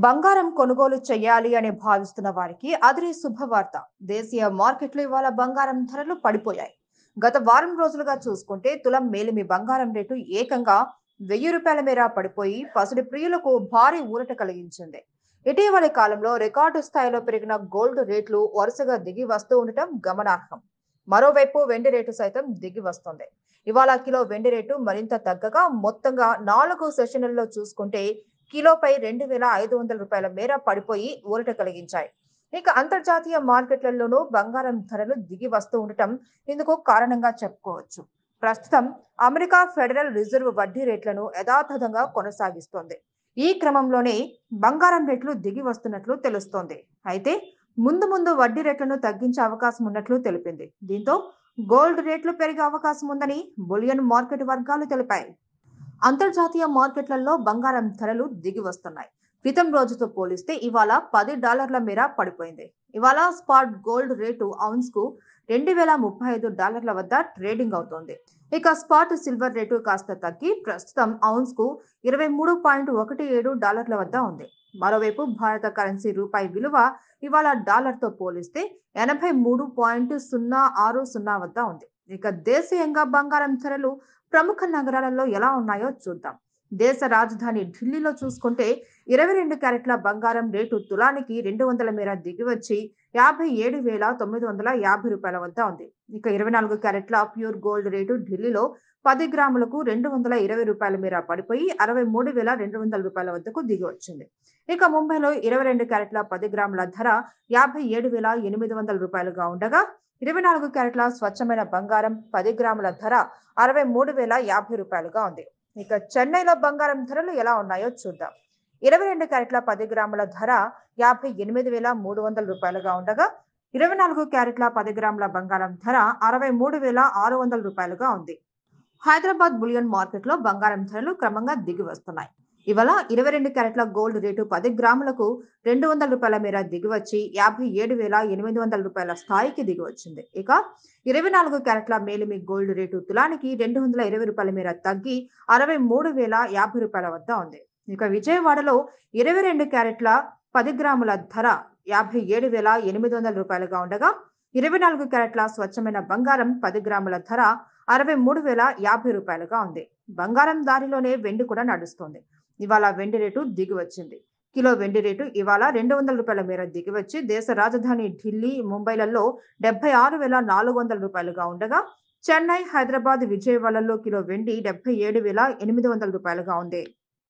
బంగారం కొనుగోలు చేయాలి అని భావిస్తున్న వారికి అదిరే శుభవార్త. దేశీయ మార్కెట్లో ఇవాళ బంగారం ధరలు పడిపోయాయి. గత వారం రోజులుగా చూసుకుంటే తులం మేలిమి బంగారం రేటు ఏకంగా ₹1000 మేర పడిపోయి పసిడి ప్రియులకు భారీ ఊరట కలిగించింది. ఇటీవలి కాలంలో రికార్డు స్థాయిలో పెరిగిన గోల్డ్ రేట్లు వరుసగా దిగి వస్తూ ఉండటం గమనార్హం. మరోవైపు వెండి రేటు సైతం దిగి వస్తుంది. ఇవాళ కిలో వెండి రేటు మరింత తగ్గగా మొత్తంగా 4 సెషన్లలో చూసుకుంటే కిలోపై ₹2500 మేర పడిపోయి ఊరట కలిగించాయి. ఇక అంతర్జాతీయ మార్కెట్లలోనూ బంగారం ధరలు దిగి వస్తూ ఉండటం ఇందుకు కారణంగా చెప్పుకోవచ్చు. ప్రస్తుతం అమెరికా ఫెడరల్ రిజర్వ్ వడ్డీ రేట్లను యథాతథంగా కొనసాగిస్తోంది. ఈ క్రమంలోనే బంగారం రేట్లు దిగి వస్తున్నట్లు తెలుస్తోంది. అయితే ముందు ముందు వడ్డీ రేట్లను తగ్గించే అవకాశం ఉన్నట్లు తెలిపింది. దీంతో గోల్డ్ రేట్లు పెరిగే అవకాశం ఉందని బులియన్ మార్కెట్ వర్గాలు తెలిపాయి. అంతర్జాతీయ మార్కెట్లలో బంగారం ధరలు దిగి వస్తున్నాయి. క్రితం రోజుతో పోలిస్తే ఇవాళ $10 మేర పడిపోయింది. ఇవాళ స్పాట్ గోల్డ్ రేటు ఔన్స్ కు $2035 వద్ద ట్రేడింగ్ అవుతోంది. ఇక స్పాట్ సిల్వర్ రేటు కాస్త తగ్గి ప్రస్తుతం ఔన్స్ కు $23.17 వద్ద ఉంది. మరోవైపు భారత కరెన్సీ రూపాయి విలువ ఇవాళ డాలర్తో పోలిస్తే 83.060 వద్ద ఉంది. ఇక దేశీయంగా బంగారం ధరలు ప్రముఖ నగరాలలో ఎలా ఉన్నాయో చూద్దాం. దేశ రాజధాని ఢిల్లీలో చూసుకుంటే 22 క్యారెట్ల బంగారం రేటు తులానికి 200 మేర దిగివచ్చి ₹57,950 వద్ద ఉంది. ఇక 24 క్యారెట్ల ప్యూర్ గోల్డ్ రేటు ఢిల్లీలో 10 గ్రాములకు ₹220 మేర పడిపోయి ₹63,200 వద్దకు దిగి వచ్చింది. ఇక ముంబైలో 22 క్యారెట్ల 10 గ్రాముల ధర ₹57,800గా ఉండగా 24 క్యారెట్ల స్వచ్ఛమైన బంగారం 10 గ్రాముల ధర ₹63,050గా ఉంది. ఇక చెన్నైలో బంగారం ధరలు ఎలా ఉన్నాయో చూద్దాం. 22 క్యారెట్ల 10 గ్రాముల ధర ₹58,300గా ఉండగా 24 క్యారెట్ల 10 గ్రాముల బంగారం ధర ₹63,600గా ఉంది. హైదరాబాద్ బులియన్ మార్కెట్లో బంగారం ధరలు క్రమంగా దిగి వస్తున్నాయి. ఇవాళ 22 క్యారెట్ల గోల్డ్ రేటు 10 గ్రాములకు ₹200 మేర దిగివచ్చి ₹57,800 స్థాయికి దిగివచ్చింది. ఇక 24 క్యారెట్ల మేలిమి గోల్డ్ రేటు తులానికి ₹220 మేర తగ్గి ₹63,050 వద్ద ఉంది. ఇక విజయవాడలో 22 క్యారెట్ల 10 గ్రాముల ధర ₹57,800గా ఉండగా 24 క్యారెట్ల స్వచ్ఛమైన బంగారం 10 గ్రాముల ధర ₹63,050గా ఉంది. బంగారం దారిలోనే వెండి కూడా నడుస్తోంది. ఇవాళ వెండి రేటు దిగి వచ్చింది. కిలో వెండి రేటు ఇవాళ ₹200 మేర దిగివచ్చి దేశ రాజధాని ఢిల్లీ, ముంబైలలో ₹76,400గా ఉండగా చెన్నై, హైదరాబాద్, విజయవాడలో కిలో వెండి ₹77,800గా ఉంది.